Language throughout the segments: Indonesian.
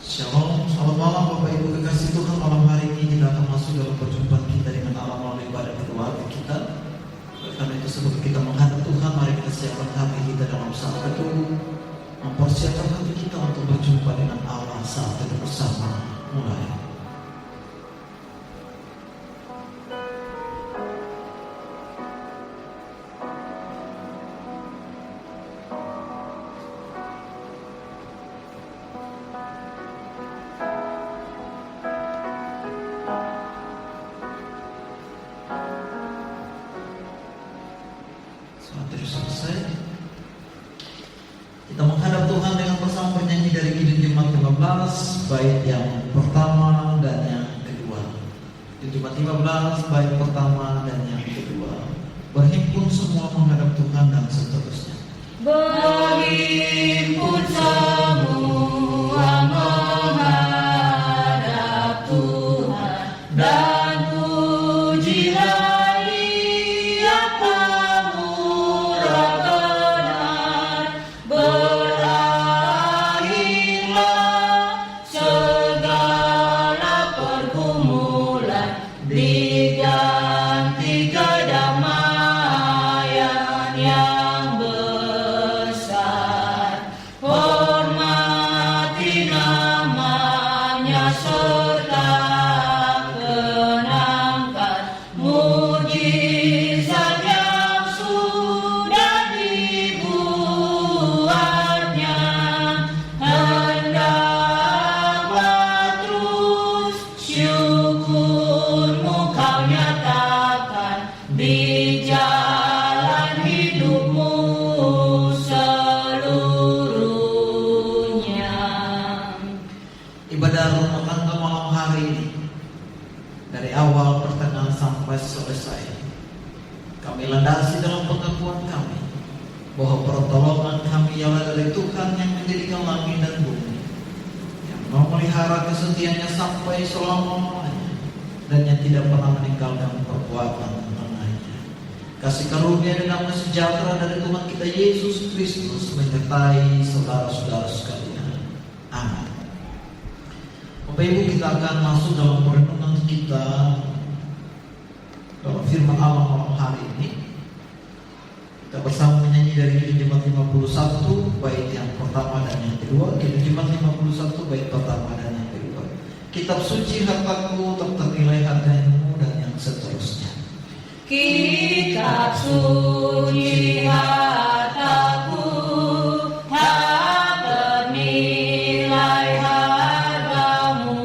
Shalom, selamat malam Bapak Ibu kekasih Tuhan. Malam hari ini kita akan masuk dalam perjumpaan kita dengan Allah melalui ibadah keluarga kita. Karena itu sebelum kita menghadap Tuhan, mari kita siapkan hati kita dalam saat itu, mempersiapkan hati kita untuk berjumpa dengan Allah saat itu bersama. Mulai. Selesai. Kita menghadap Tuhan dengan bersama penyanyi dari Kidung Jemaat 15, bait yang pertama dan yang kedua. Kidung Jemaat 15, bait pertama dan yang kedua. Berhimpun semua menghadap Tuhan dan seterusnya. Berhimpun semua menghadap Tuhan dan pujilah selesai. Kami landasi dalam pengakuan kami bahwa pertolongan kami ialah dari Tuhan yang menjadikan langit dan bumi, yang memelihara kesetiaannya sampai selama-lamanya, dan yang tidak pernah meninggalkan perbuatan tangannya. Kasih karunia dan damai sejahtera dari Tuhan kita Yesus Kristus menyertai saudara-saudara sekalian. Amin. Bapak Ibu, kita akan masuk dalam perenungan kita dalam firman Allah malam hari ini. Kita bersama menyanyi dari Kidung Jemaat 51 bait yang pertama dan yang kedua. Kidung Jemaat 51 bait pertama dan yang kedua. Kitab suci hartaku tak ternilai harganya dan yang seterusnya. Kitab suci hartaku tak ternilai hargamu.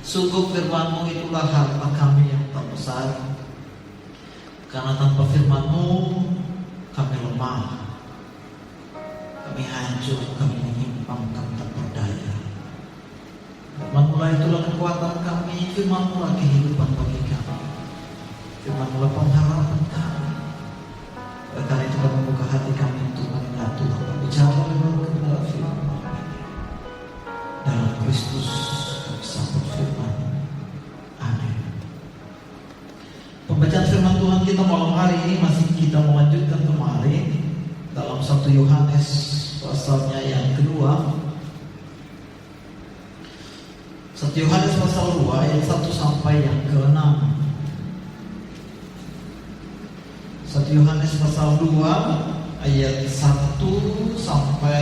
Sungguh firman-Mu itulah harta kami yang terbesar. Karena tanpa firman-Mu kami lemah, kami hancur, kami menyimpang, kami tak berdaya. Firman-Mu itulah kekuatan kami, firman-Mu kehidupan bagi kami, firman-Mu pengharapan kami. Karena itu kami membuka hati kami untuk mendengar Tuhan berbicara lewat kebenaran firman-Mu ini. Dalam Kristus sambut firman. Amin. Pembacaan firman Tuhan kita malam hari ini masih kita melanjutkan kemarin dalam 1 Yohanes pasalnya yang kedua. 1 Yohanes pasal 2 ayat 1 sampai yang ke-6. 1 Yohanes pasal 2 ayat 1 sampai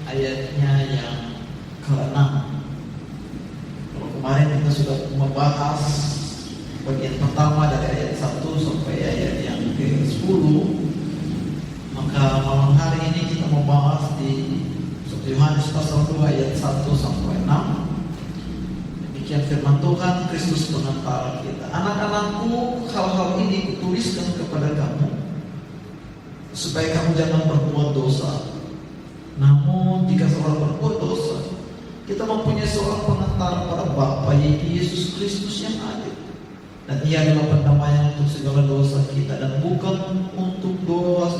ayatnya yang ke-6. Kemarin kita sudah membahas bagian pertama dari ayat 1 sampai ayat yang ke-10. Maka malam hari ini kita membahas di 1 Yohanes pasal 2 ayat 1 sampai 6. Demikian firman Tuhan, Kristus pengantar kita. Anak-anakku, hal kutuliskan kepada kamu supaya kamu jangan berbuat dosa. Namun jika seorang berbuat dosa, kita mempunyai seorang pengantar pada Bapa, yaitu Yesus Kristus yang adil. Dan Ia adalah pendamaian untuk segala dosa kita, dan bukan untuk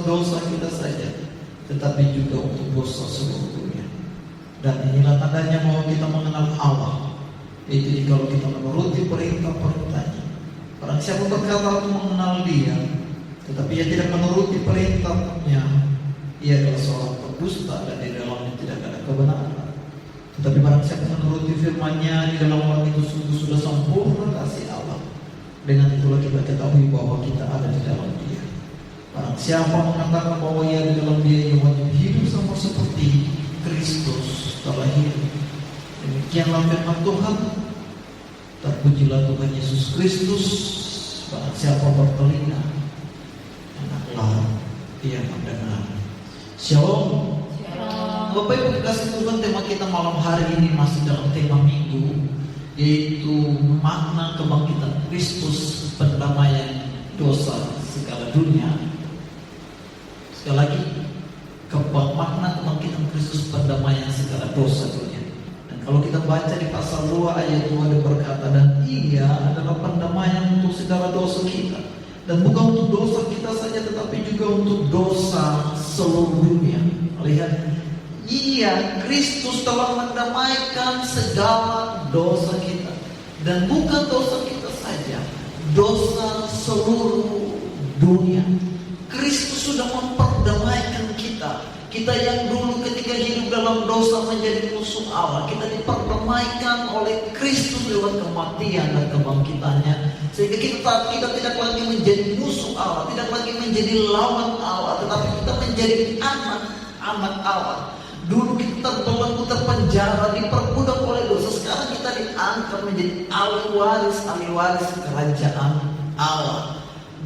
dosa kita saja, tetapi juga untuk dosa seluruh dunia. Dan inilah tandanya bahwa kita mengenal Allah, yaitu kalau kita menuruti perintah-perintahnya. Barang siapa berkata untuk mengenal Dia, tetapi ia tidak menuruti perintahnya, ia adalah seorang pendusta, dan di dalamnya tidak ada kebenaran. Tetapi barang siapa menuruti firman-Nya, di dalam orang itu sungguh sudah sempurna kasih Allah. Dengan itulah kita ketahui bahwa kita ada di dalam Dia. Barang siapa mengatakan bahwa ia di dalam Dia, ia wajib hidup sama seperti Kristus telah hidup. Demikianlah firman Tuhan. Terpujilah Tuhan Yesus Kristus. Barang siapa bertelinga, hendaklah ia mendengar. Shalom. Bapak Ibu kasih Tuhan, tema kita malam hari ini masih dalam tema minggu, yaitu makna kebangkitan Kristus, pendamaian dosa segala dunia. Sekali lagi, makna kebangkitan Kristus, pendamaian segala dosa dunia. Dan kalau kita baca di pasal 2 ayat 2 ada berkata, dan Ia adalah pendamaian untuk segala dosa kita, dan bukan untuk dosa kita saja, tetapi juga untuk dosa seluruh dunia. Lihat, Ia, Kristus telah mendamaikan segala dosa kita, dan bukan dosa kita saja, dosa seluruh dunia. Kristus sudah memperdamaikan kita. Kita yang dulu ketika hidup dalam dosa menjadi musuh Allah, kita diperdamaikan oleh Kristus lewat kematian dan kebangkitannya, sehingga kita tidak lagi menjadi musuh Allah, tidak lagi menjadi lawan Allah, tetapi kita menjadi anak-anak Allah. Dulu kita terbelenggu, terpenjara, diperbudak oleh dosa. Sekarang kita diangkat menjadi ahli waris kerajaan Allah.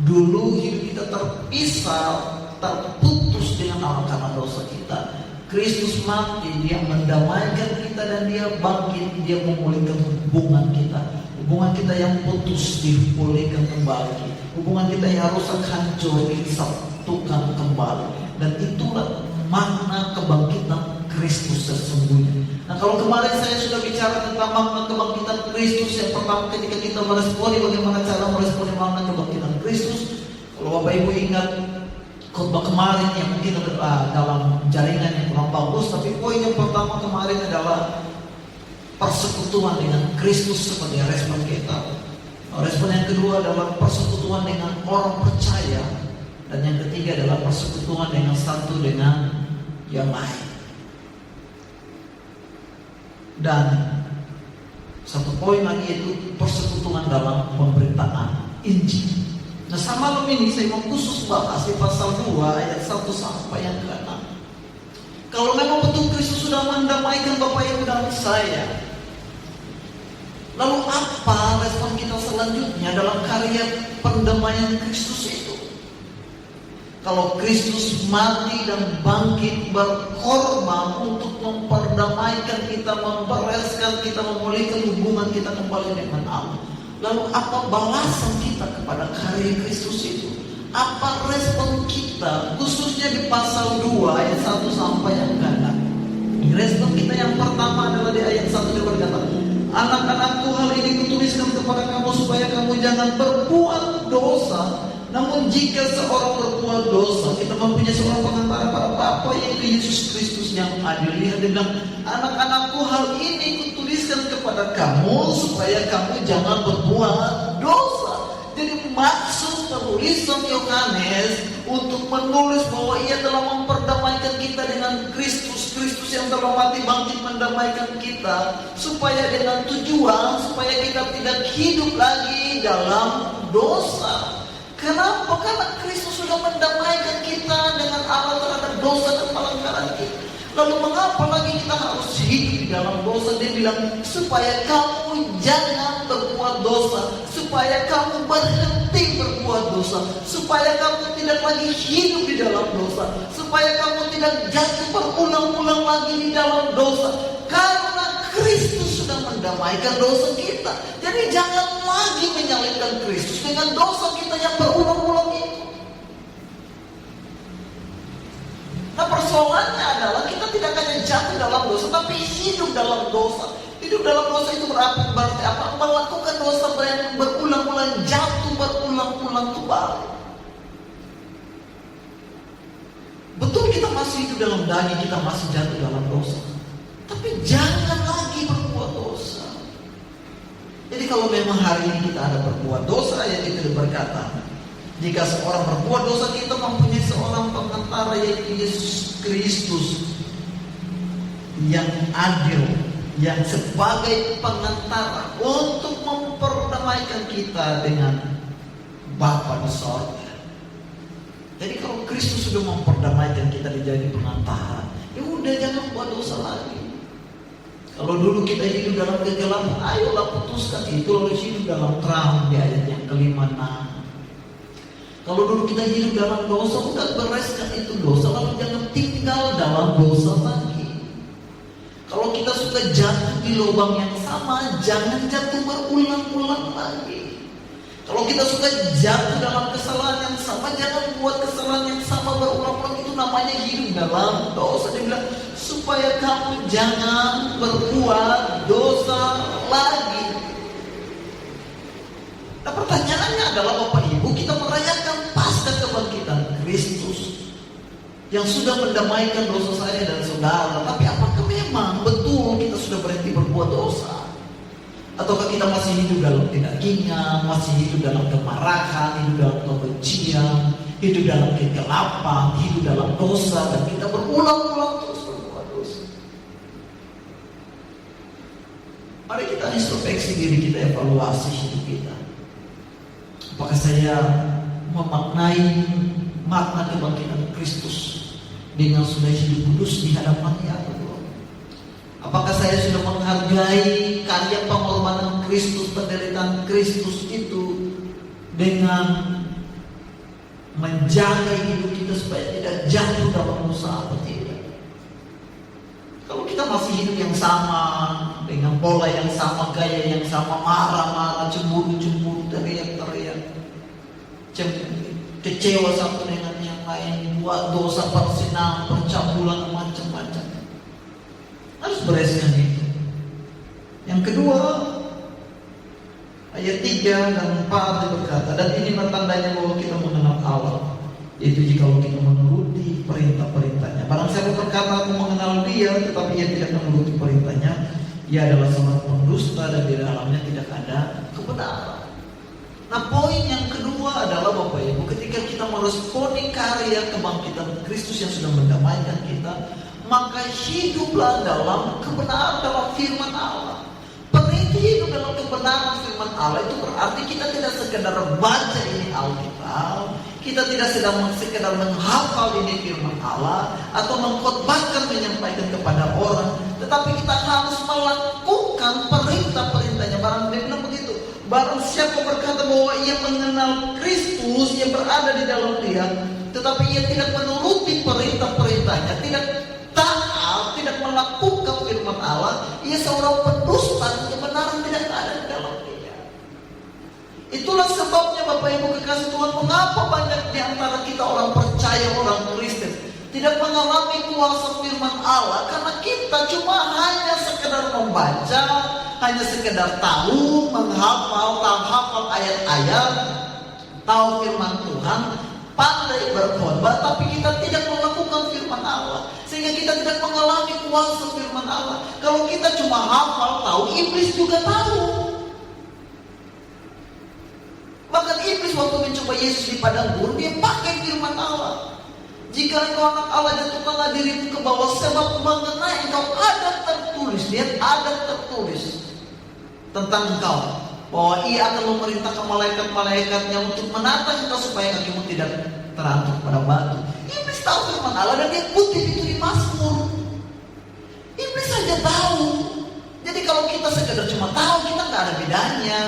Dulu hidup kita terpisah, terputus dengan Allah karena dosa kita. Kristus mati, Dia mendamaikan kita, dan Dia bangkit, Dia memulihkan hubungan kita. Hubungan kita yang putus dipulihkan kembali. Hubungan kita yang rusak, hancur, disatukan kembali. Dan itulah makna kebangkitan Kristus sesungguhnya. Nah, kalau kemarin saya sudah bicara tentang makna kebangkitan Kristus, yang pertama ketika kita meresponi, bagaimana cara meresponi makna kebangkitan Kristus. Kalau Bapak Ibu ingat khotbah kemarin yang mungkin dalam jaringan yang kurang bagus, tapi poin yang pertama kemarin adalah persekutuan dengan Kristus sebagai respon kita. Respon yang kedua adalah persekutuan dengan orang percaya, dan yang ketiga adalah persekutuan dengan satu dengan yang lain. Dan satu poin lagi yaitu persekutuan dalam pemberitaan Injil. Nah, malam ini saya mau khusus bahas di pasal 2 ayat 1 sampai yang ke-6. Kalau memang betul Kristus sudah mendamaikan Bapak Ibu dan saya, lalu apa respon kita selanjutnya dalam karya pendamaian Kristus itu? Kalau Kristus mati dan bangkit berkorban untuk memperdamaikan kita, membereskan kita, memulihkan hubungan kita kembali dengan Allah, lalu apa balasan kita kepada karya Kristus itu? Apa respon kita, khususnya di pasal 2 ayat 1 sampai yang ke-6? Respon kita yang pertama adalah di ayat 1, dia berkata, anak-anakku, hal ini kutuliskan kepada kamu supaya kamu jangan berbuat dosa. Namun jika seorang berbuat dosa, kita mempunyai seorang pengantara pada Bapa, yaitu Yesus Kristus yang adil. Lihat, dia bilang, anak-anakku, hal ini kutuliskan kepada kamu supaya kamu jangan berbuat dosa. Jadi maksud penulisan Yohanes untuk menulis bahwa ia telah memperdamaikan kita dengan Kristus, Kristus yang telah mati bangkit mendamaikan kita, supaya dengan tujuan supaya kita tidak hidup lagi dalam dosa. Kenapa? Karena Kristus sudah mendamaikan kita dengan Allah terhadap dosa dan pelanggaran kita. Lalu mengapa lagi kita harus hidup di dalam dosa? Dia bilang, supaya kamu jangan berbuat dosa, supaya kamu berhenti berbuat dosa, supaya kamu tidak lagi hidup di dalam dosa, supaya kamu tidak jatuh berulang-ulang lagi di dalam dosa. Karena Kristus sudah mendamaikan dosa kita. Jadi jangan lagi menyalahkan Kristus dengan dosa kita yang berulang-ulang persoalannya adalah kita tidak hanya jatuh dalam dosa, tapi hidup dalam dosa. Hidup dalam dosa itu berarti apa? Melakukan dosa yang berulang-ulang, jatuh berulang-ulang kembali. Betul kita masih hidup dalam daging, kita masih jatuh dalam dosa. Tapi jangan lagi berbuat dosa. Jadi kalau memang hari ini kita ada berbuat dosa, ayat itu berkata, jika seorang berbuat dosa, kita mempunyai seorang pengantara, yaitu Yesus Kristus yang adil, yang sebagai pengantara untuk memperdamaikan kita dengan Bapa di sorga. Jadi kalau Kristus sudah memperdamaikan kita menjadi pengantara, ya udah jangan buat dosa lagi. Kalau dulu kita hidup dalam kegelapan, ayolah putuskan itu, lalu hidup dalam terang di ayat yang ke-5-6. Kalau dulu kita hidup dalam dosa, udah bereskan itu dosa, lalu jangan tinggal dalam dosa lagi. Kalau kita suka jatuh di lubang yang sama, jangan jatuh berulang-ulang lagi. Kalau kita suka jatuh dalam kesalahan yang sama, jangan buat kesalahan yang sama berulang-ulang. Itu namanya hidup dalam dosa. Dia bilang, supaya kamu jangan berbuat dosa lagi. Nah, pertanyaannya adalah, Bapak Ibu, kita merayakan Paskah kebangkitan Kristus yang sudah mendamaikan dosa saya dan saudara. Tapi apakah memang betul kita sudah berhenti berbuat dosa? Ataukah kita masih hidup dalam kedagingan, masih hidup dalam kemarahan, hidup dalam kebencian, hidup dalam kegelapan, hidup dalam dosa, dan kita berulang-ulang terus berbuat dosa? Mari kita introspeksi diri kita, evaluasi hidup kita. Apakah saya memaknai makna kebangkitan Kristus dengan sudah hidup kudus di hadapan-Nya atau belum? Apakah saya sudah menghargai karya pengorbanan Kristus, penderitaan Kristus itu dengan menjaga hidup kita supaya tidak jatuh dalam dosa atau tidak? Kalau kita masih hidup yang sama, dengan pola yang sama, gaya yang sama, marah-marah, cemburu-cemburu, teriak-teriak, kecewa satu dengan yang lain, buat dosa, persinaan, percabulan, macam-macam, harus bereskan itu. Yang kedua, ayat 3 dan 4 berkata, dan ini tandanya bahwa kita mengenal Allah, yaitu jika kita menuruti perintah-perintahnya. Barang siapa berkata aku mengenal Dia, tetapi ia tidak menuruti perintahnya, ia adalah seorang pendusta dan di dalamnya tidak ada kebenaran. Nah, poin yang kedua adalah, Bapak Ibu, ketika kita meresponi karya kebangkitan Kristus yang sudah mendamaikan kita, maka hiduplah dalam kebenaran, dalam firman Allah. Peneliti hidup dalam kebenaran firman Allah itu berarti kita tidak sekedar baca ini Alkitab, kita tidak sedang sekedar menghafal ini firman Allah atau mengkhotbahkan, menyampaikan kepada orang, tetapi kita harus melakukan perintah-perintahnya. Barang dia bilang begitu, barang siapa berkata bahwa ia mengenal Kristus, ia berada di dalam Dia, tetapi ia tidak menuruti perintah-perintahnya, tidak taat, tidak melakukan firman Allah, ia seorang pendusta, kebenaran tidak ada di dalam Dia. Itulah sebabnya Bapak Ibu kekasih Tuhan, mengapa banyak di antara kita orang percaya, orang Kristen tidak mengalami kuasa firman Allah, karena kita cuma hanya sekedar membaca, hanya sekedar tahu, menghafal ayat-ayat, tahu firman Tuhan, pandai berkhotbah, tapi kita tidak melakukan firman Allah, sehingga kita tidak mengalami kuasa firman Allah. Kalau kita cuma hafal, tahu, iblis juga tahu. Bahkan iblis waktu mencoba Yesus di padang gurun, dia pakai firman Allah. Jika engkau anak Allah, jatuhkanlah dirimu ke bawah, sebab mengenai engkau ada tertulis, lihat, ada tertulis tentang engkau, bahwa ia akan memerintahkan malaikat-malaikatnya untuk menatang engkau supaya kakimu tidak terantuk pada batu. Iblis tahu firman Allah dan dia kutip itu di Mazmur. Iblis saja tahu. Jadi kalau kita sekedar cuma tahu, kita nggak ada bedanya.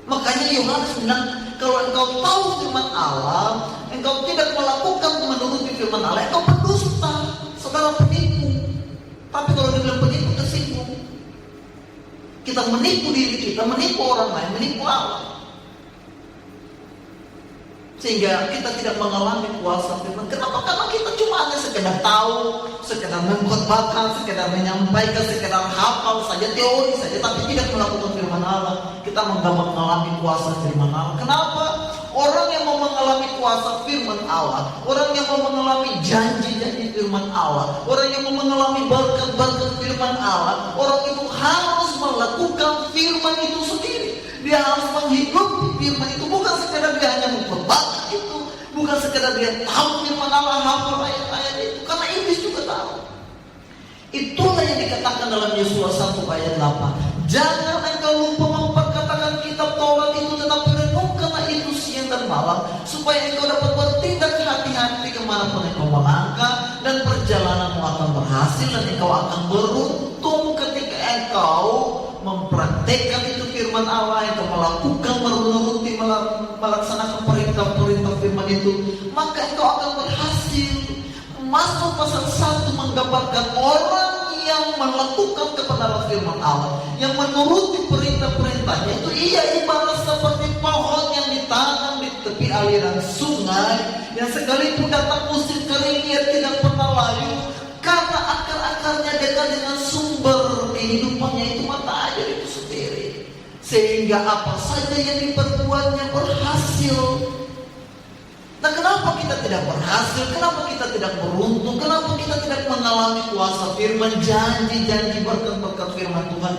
Makanya Yohanes bilang, kalau engkau tahu firman Allah, engkau tidak melakukan menuruti firman Allah, engkau pendusta, saudara penipu. Tapi kalau dibilang penipu, tersinggung. Kita menipu diri kita, menipu orang lain, menipu Allah. Sehingga kita tidak mengalami kuasa firman. Kenapa? Karena kita cuma hanya sekedar tahu, sekedar mengkhotbahkan, sekedar menyampaikan, sekedar hafal saja, teori saja, tapi tidak melakukan firman Allah. Kita mengalami kuasa firman Allah. Kenapa? Orang yang mau mengalami kuasa firman Allah, orang yang mau mengalami janji-janji firman Allah, orang yang mau mengalami berkat-berkat firman Allah, orang itu harus melakukan firman itu sendiri. Dia harus menghidupi firman itu, bukan sekedar dia hanya memperbaiki itu, bukan sekedar dia tahu firman Allah, hafal ayat-ayat itu, karena iblis juga tahu. Itulah yang dikatakan dalam Yesua 1 ayat 8. Jangan engkau lupa memperkatakan kitab Taurat itu, tetapi renungkanlah itu siang dan malam, supaya engkau dapat bertindak hati-hati kemanapun engkau melangkah, dan perjalananmu akan berhasil, dan engkau akan beruntung ketika engkau mempraktekkan itu firman Allah, engkau melakukan, menuruti, melaksanakan perintah-perintah firman itu, maka engkau akan berhasil. Masuk pasal 1 menggambarkan orang yang melakukan kebenaran firman Allah, yang menuruti perintah-perintahnya itu, ia ibarat seperti pohon yang ditanam di tepi aliran sungai, yang sekalipun datang musim kering ia tidak pernah layu, karena akar-akarnya dekat dengan sumber kehidupannya, itu mata air itu sendiri. Sehingga apa saja yang diperbuatnya berhasil. Nah, kenapa kita tidak berhasil? Kenapa kita tidak beruntung? Kenapa kita tidak mengalami kuasa firman, janji-janji, berkat-berkat firman Tuhan?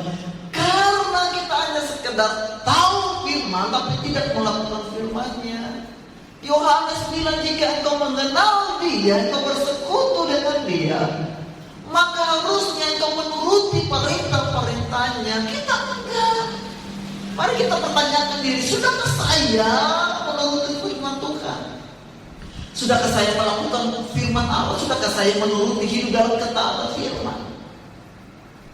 Karena kita hanya sekedar tahu firman tapi tidak melakukan firman-Nya. Yohanes bilang, jika engkau mengenal Dia, engkau bersekutu dengan Dia, maka harusnya engkau menuruti perintah-perintahnya. Kita enggak. Mari kita pertanyakan diri, sudahkah saya menuruti firman Tuhan? Sudahkah saya melakukan firman Allah? Sudahkah saya menuruti hidup dalam ketaatan firman?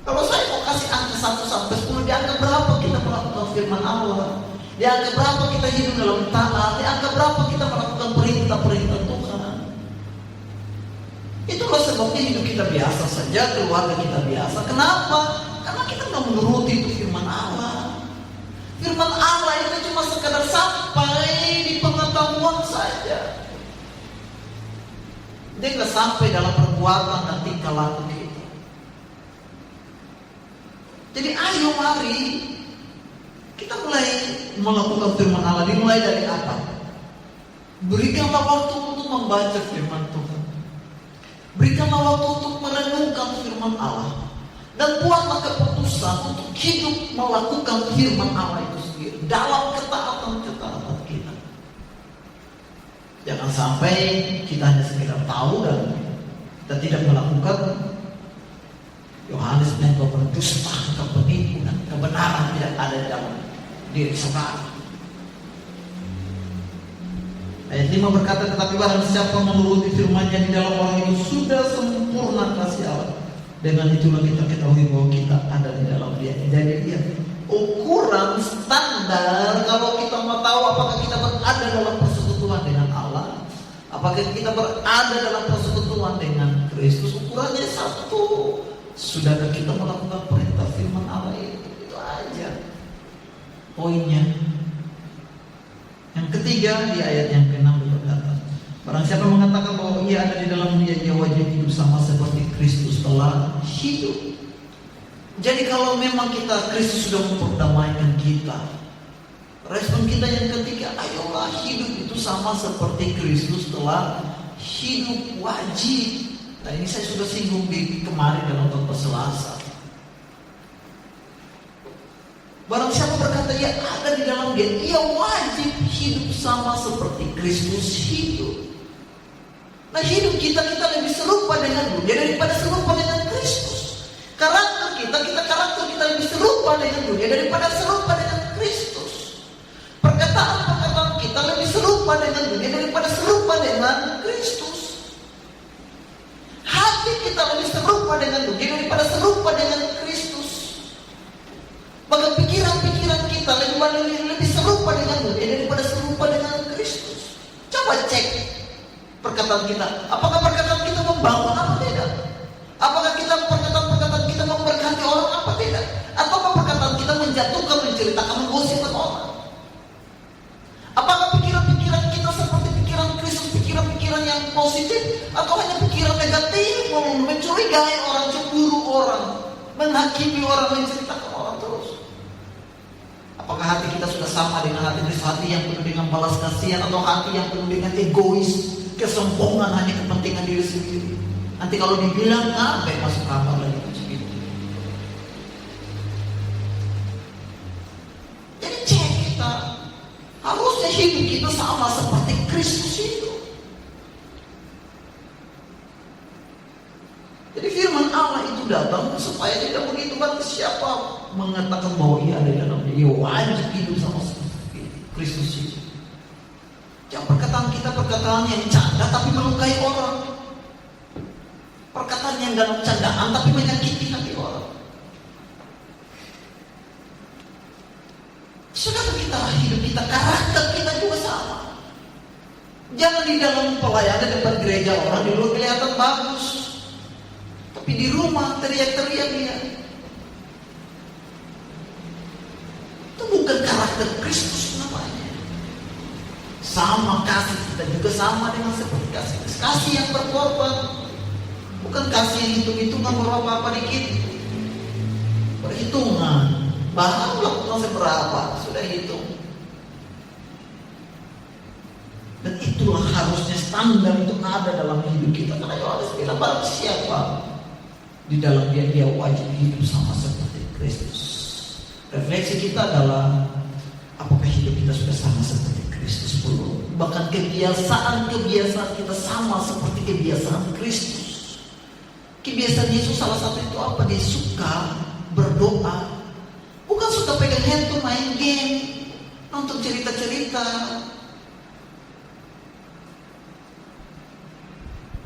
Kalau saya mau kasih angka 1 sampai 10, di angka berapa kita melakukan firman Allah? Di angka berapa kita hidup dalam taat? Di angka berapa kita melakukan perintah-perintah Tuhan? Itulah sebabnya hidup kita biasa saja, keluarga kita biasa. Kenapa? Karena kita nggak menuruti itu firman Allah. Firman Allah itu cuma sekedar sampai di pengetahuan saja. Dia nggak sampai dalam perbuatan dan tingkah laku kita. Jadi ayo mari kita mulai melakukan firman Allah. Dimulai dari apa? Berikanlah waktu untuk membaca firman Tuhan. Berikanlah waktu untuk merenungkan firman Allah. Dan buatlah keputusan untuk hidup melakukan firman Allah itu sendiri dalam ketaatan-ketaatan kita. Jangan sampai kita hanya sekedar tahu dan kita tidak melakukan. Yohanes bilang, kau berdusta, kau penipu, dan kebenaran tidak ada di dalam diri saudara. Ayat 5 berkata, tetapi barang siapa menuruti firman-Nya, di dalam orang itu sudah sempurna kasih Allah. Dengan itulah kita ketahui bahwa kita ada di dalam Dia. Jadi dia ukuran standar kalau kita mau tahu apakah kita berada dalam persekutuan dengan Allah, apakah kita berada dalam persekutuan dengan Kristus. Ukurannya satu, sudahkah kita melakukan perintah firman Allah itu aja poinnya. Yang ketiga, di ayat yang ke-6 berkata, barang siapa mengatakan bahwa ia ada di dalam Dia, ia wajib hidup sama seperti Kristus telah hidup. Jadi kalau memang Kristus sudah memperdamaikan kita, respon kita yang ketiga, ayolah hidup itu sama seperti Kristus telah hidup, wajib. Nah, ini saya sudah singgung di kemarin dalam khotbah Selasa. Barang siapa berkata ia ada di dalam Dia, ia wajib hidup sama seperti Kristus hidup. Nah, hidup kita lebih serupa dengan Dia daripada serupa dengan Kristus. Karakter kita lebih serupa dengan Dia daripada serupa dengan Kristus. Perkataan kita lebih serupa dengan Dia daripada serupa dengan Kristus. Hati kita lebih serupa dengan Dia daripada serupa dengan Kristus. Bahkan pikiran-pikiran kita lebih serupa dengan Dia daripada serupa dengan Kristus. Coba cek perkataan kita. Apakah perkataan kita membangun apa tidak? Apakah perkataan kita memberkati orang apa tidak? Ataukah perkataan kita menjatuhkan, menceritakan, menggosipkan orang? Apakah pikiran-pikiran kita seperti menghakimi orang, menceritakan orang terus. Apakah hati kita sudah sama dengan hati Kristus, hati yang penuh dengan balas kasihan, atau hati yang penuh dengan egois, kesombongan, hanya kepentingan diri sendiri? Nanti kalau dibilang baik masuk kamar lagi begitu. Jadi cek kita, harusnya hidup kita sama seperti Kristus itu. Jadi firman Allah itu datang supaya tidak begitu, kan siapa mengatakan bahwa ia ada di dalam dia wajib hidup sama seperti Kristus itu. Jangan perkataan kita perkataan yang canda tapi melukai orang. Perkataan yang dalam candaan tapi menyakiti hati orang. Saudara, kita hidup kita, karakter kita juga sama. Jangan di dalam pelayanan depan gereja orang di luar kelihatan bagus, tapi di rumah teriak-teriak dia. Itu bukan karakter Kristus namanya. Sama kasih kita juga sama dengan seperti kasih. Kasih yang berkorban. Bukan kasih yang hitung-hitungan berapa-apa dikit. Perhitungan. Bahan lakukan seberapa, sudah hitung. Dan itulah harusnya standar itu ada dalam hidup kita. Karena Yohanes bilang barang siapa di dalam dia wajib hidup sama seperti Kristus. Refleksi kita adalah apakah hidup kita sudah sama seperti Kristus belum? Bahkan kebiasaan kita sama seperti kebiasaan Kristus. Kebiasaan Yesus salah satu itu apa? Dia suka berdoa. Bukan suka pegang handphone, main game, nonton cerita-cerita,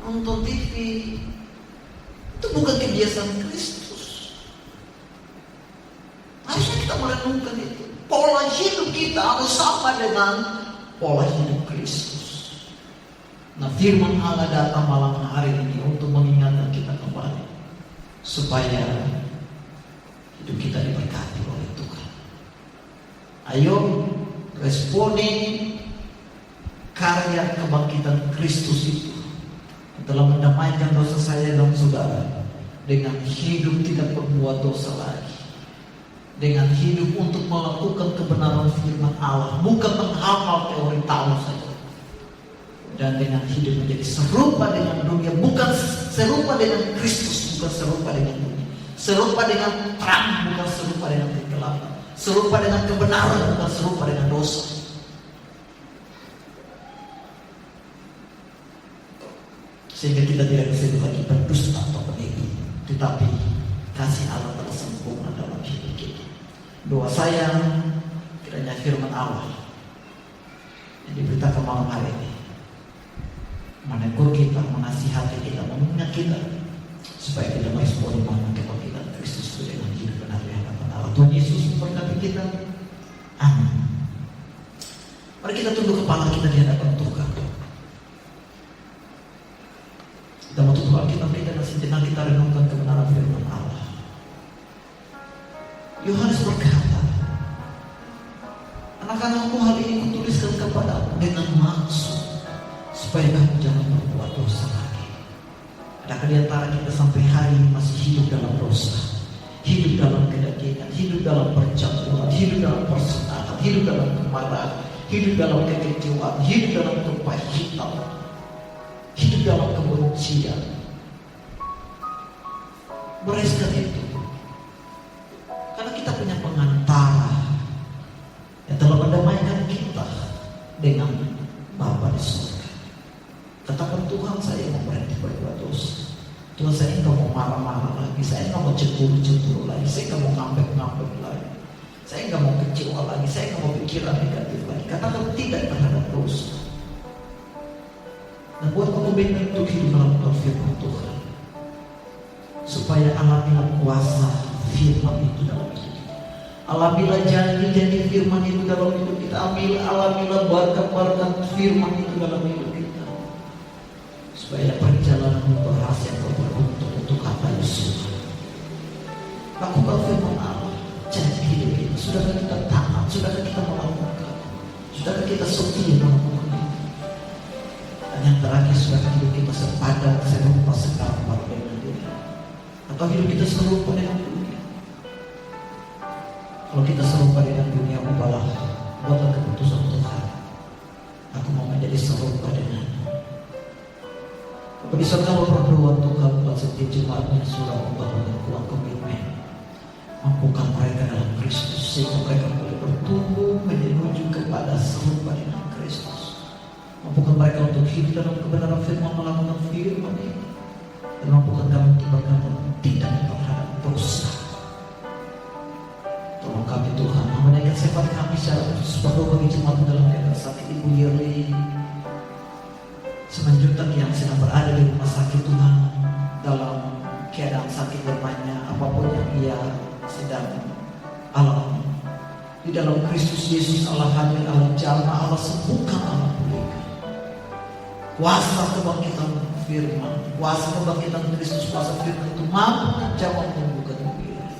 nonton TV. Itu bukan kebiasaan Kristus. Harusnya kita merenungkan itu. Pola hidup kita harus sama dengan pola hidup Kristus. Nah, firman Allah datang malam hari ini untuk mengingatkan kita kembali supaya hidup kita diberkati oleh Tuhan. Ayo responi karya kebangkitan Kristus itu telah mendamaikan dosa saya dan saudara dengan hidup tidak berbuat dosa lagi, dengan hidup untuk melakukan kebenaran firman Allah, bukan menghafal teori tahu saja. Dan dengan hidup menjadi serupa dengan dunia, bukan serupa dengan Kristus, bukan serupa dengan dunia, serupa dengan terang, bukan serupa dengan kegelapan, serupa dengan kebenaran, bukan serupa dengan dosa. Sehingga kita tidak bisa lagi berdusta atau penipu, tetapi kasih Allah telah sempurna dalam hidup kita. Doa saya kiranya firman Allah yang diberitakan malam hari ini menegur kita, menasihati kita, mengingat kita supaya kita merespon iman kebangkitan Kristus dengan hidup benar di hadapan Allah. Tuhan Yesus memberkati kita. Amin. Mari kita tunduk kepala kita di hadapan Tuhan. Kita mau tutup Alkitab kita dan sejenak kita renungkan kebenaran firman Allah. Yohanes berkata, anak-anakku, hal ini kutuliskan kepadamu dengan maksud supaya kamu jangan berbuat dosa lagi. Adakah di antara kita sampai hari ini masih hidup dalam dosa, hidup dalam kedagingan, hidup dalam percampuran, hidup dalam persenahan, hidup dalam kemarahan, hidup dalam kekecewaan, hidup dalam kepahitan, hidup dalam kebencian? Bereskan itu, karena kita punya pengantara yang telah mendamaikan kita dengan Bapa di surga. Katakan, Tuhan, saya mau berhenti berbuat dosa. Tuhan, saya nggak mau marah-marah lagi. Saya nggak mau cemburu-cemburu lagi. Saya nggak mau ngambek-ngambek lagi. Saya nggak mau kecewa lagi. Saya nggak mau pikiran negatif lagi. Katakan tidak terhadap dosa. Dan buat komitmen untuk hidup melakukan firman Tuhan, supaya alamilah kuasa firman itu dalam hidup kita. Alamilah janji-janji firman itu dalam hidup kita. Alamilah berkat-berkat firman itu dalam hidup kita. Supaya perjalanan berhasil beruntung untuk kata Yesus. Lakukan firman Allah, janji hidup kita. Sudahkah kita taat? Sudahkah kita melakukan? Sudahkah kita setia melakukan itu? Dan yang terakhir, sudahkah hidup kita sepadan, serupa, segambar dengan Dia? Atau hidup kita serupa dengan dunia? Kalau kita serupa dengan dunia, ubahlah, buatlah keputusan Tuhan. Aku mau menjadi serupa denganmu. Bapak di surga, berdoa Tuhan buat setiap jemaatnya sudah membangun kuat komitmen. Mampukan mereka dalam Kristus sehingga mereka boleh bertumbuh menuju kepada serupa dengan Kristus. Mampukan mereka untuk hidup dalam kebenaran firman, melakukan firman ini, dan mampukan kami untuk berkata tidak terhadap dosa. Tolong kami Tuhan, menaikkan sifat kami secara khusus berdoa bagi jemaat dalam keadaan sakit Ibu Yeri Semenjutang yang sedang berada di rumah sakit Tuhan, dalam keadaan sakit lemahnya apapun yang ia sedang alami. Di dalam Kristus Yesus Allah hadir, Allah jamah, Allah sembuhkan, Allah pulihkan. Kuasa kebangkitan firman, kuasa kebangkitan Kristus, kuasa firman itu mampu menjawab dan bukan membiarkan.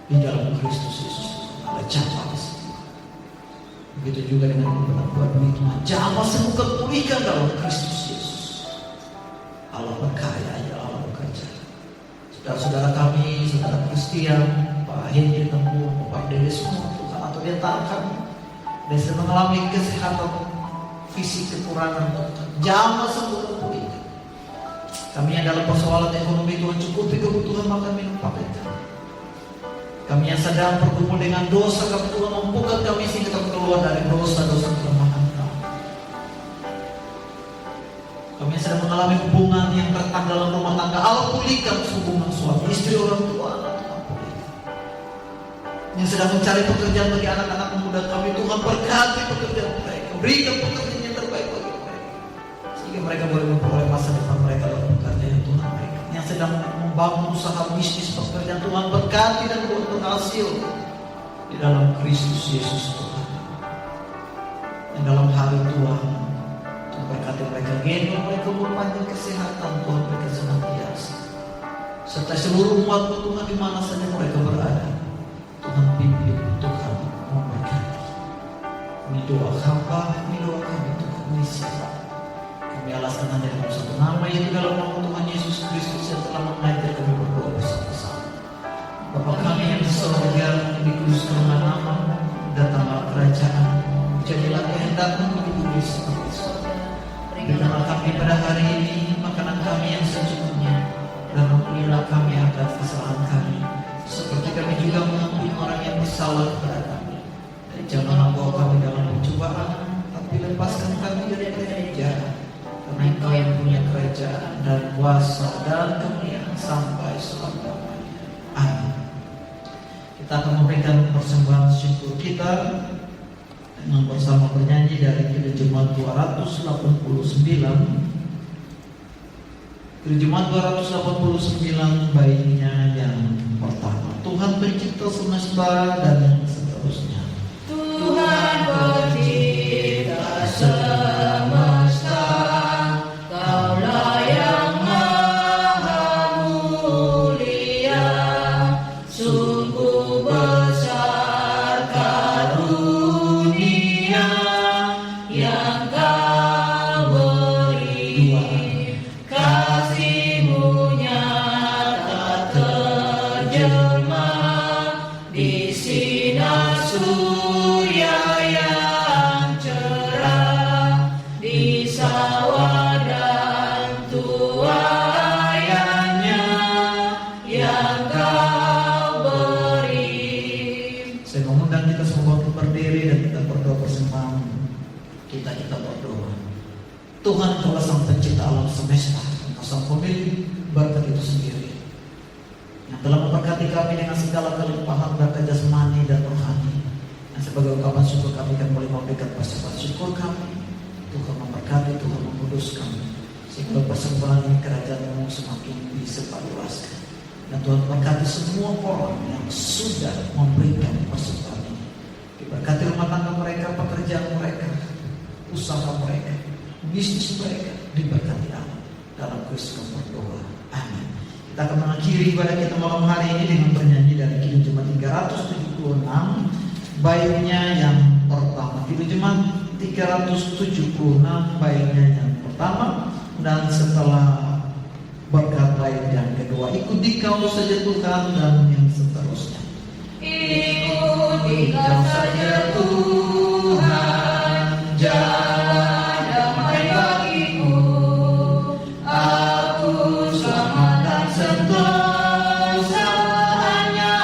Di dalam Kristus Yesus Allah jamah kesembuhan. Begitu juga dengan kebenaran itu jamah sembuhkan, pulihkan dalam Kristus Yesus. Allah berkarya, ya Allah bekerja. Saudara-saudara kami, saudara Kristian, Pak Henry Tembur, Pak Dewi semua Tuhan, atau di antara kami dan sedang mengalami kesehatan fisik kekurangan, jamah sembuh pulihkan. Kami yang dalam persoalan ekonomi, Tuhan cukupi kebutuhan makan minum pakaian. Kami yang sedang bergumul dengan dosa, kami Tuhan mampukan kami sehingga kami keluar dari dosa-dosa kelemahan kami. Kami yang sedang mengalami hubungan yang retak dalam rumah tangga, Allah pulihkan hubungan suami istri, orang tua, anak Tuhan pulihkan. Yang sedang mencari pekerjaan bagi anak-anak muda kami, Tuhan berkati pekerjaan mereka, berikan pekerjaan yang terbaik bagi mereka, sehingga mereka boleh memperoleh masa depan mereka dalam pekerjaan Tuhan mereka. Yang sedang membangun usaha bisnis pekerjaan, Tuhan berkati dan buat berhasil di dalam Kristus Yesus Tuhan. Dan dalam hari Tuhan berkati mereka, gendong mereka, berpanjang kesehatan Tuhan mereka senantiasa, serta seluruh umat Tuhan di mana saja mereka berada. Tuhan pimpin, Tuhan memberkati. Ini doa hamba, ini doa kami Tuhan Yesus. Kami alaskan hanya dalam satu nama, yaitu dalam nama Tuhan Yesus Kristus yang telah mengajar kami berdoa bersama-sama. Bapa kami yang di surga, dikuduskanlah nama-Mu, datanglah kerajaan, jadilah kehendak-Mu di bumi seperti di surga. Berikanlah kami pada hari ini makanan kami yang secukupnya, dan ampunilah kami atas kesalahan kami, seperti kami juga mengampuni orang yang bersalah kepada kami. Dan janganlah bawa kami dalam pencobaan, tapi lepaskan kami dari jahat. Karena Engkau yang punya kerajaan dan kuasa dan kemuliaan sampai selama-lamanya. Amin. Kita akan memberikan persembahan syukur kita dengan bersama bernyanyi dari Kidung Jemaat 289. Kidung Jemaat 289 baiknya yang pertama. Tuhan pencipta semesta dan seterusnya. Tuhan pencipta semesta, Kaulah yang maha mulia, sungguh besar karunia yang Kau beri. Kasih-Mu nyata terjelma di sinar surya yang cerah, di sawah dan tuaiannya yang Kau beri. Saya mengundang kita semua untuk berdiri dan kita berdoa bersama. Kita berdoa. Tuhan, Engkau sang pencipta alam semesta, Engkau sang pemilik berkat itu sendiri, yang telah memberkati kami dengan segala kelimpahan berkat jasmani dan rohani. Dan sebagai ungkapan syukur kami akan boleh memberikan persembahan syukur kami. Tuhan memberkati, Tuhan menguduskan, sehingga persembahan ini kerajaan-Mu semakin disebarluaskan. Dan Tuhan berkati semua orang yang sudah memberikan persembahan ini. Diberkati rumah tangga mereka, pekerjaan mereka, usaha mereka, bisnis mereka, diberkati Allah. Dalam Kristus berdoa. Amin. Kita akan mengakhiri ibadah kita malam hari ini dengan bernyanyi dari Kidung Jemaat 376, baiknya yang pertama. Kidung Jemaat 376, baiknya yang pertama. Dan setelah berkat baik yang kedua, ikuti Kau saja Tuhan, dan yang seterusnya. Ikut Engkau saja Tuhan, jalan damai bagiku. Aku selamat dan sentosa hanya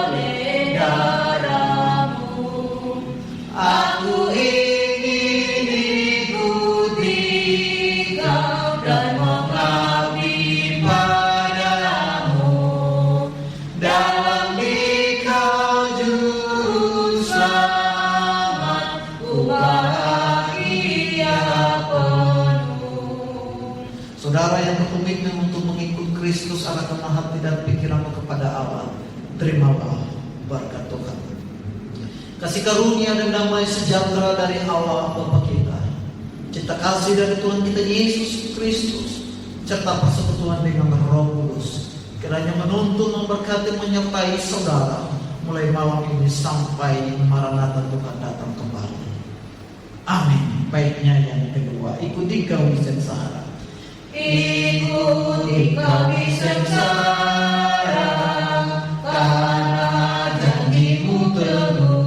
oleh darah-Mu. Aku ingin ikuti Kau dan mengabdi padamu. Dalam Dikau juru selamat, ku bahagia penuh. Saudara yang berkomitmen untuk mengikut Kristus, arahkanlah hati dan pikiranmu kepada Allah. Terimalah berkat Tuhan. Kasih karunia dan damai sejahtera dari Allah Bapa kita, cinta kasih dari Tuhan kita Yesus Kristus, serta persekutuan dengan Roh Kudus, kiranya menuntun, memberkati, menyertai saudara mulai malam ini sampai Maranatha Tuhan datang kembali. Amin. Baiknya yang kedua, ikuti Kau di sengsara. Ikuti Kau di sengsara, karena janji-Mu teguh.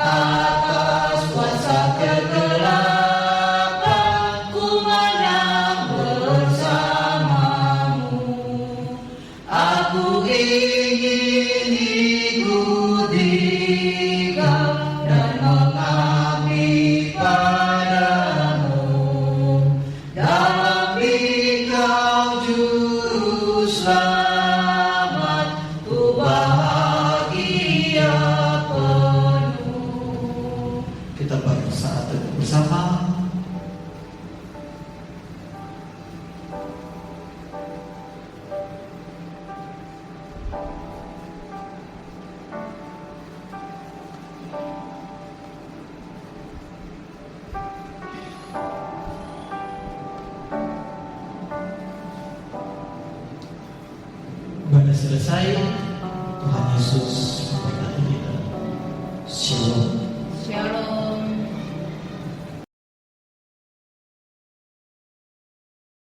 Atas kuasa kegelapan, ku menang bersama-Mu. Aku ingin ikuti Kau dan mengabdi padamu. Dalam Dikau juru selamat, ku bahagia penuh. Kita bersaat bersama. Ibadah selesai, Tuhan Yesus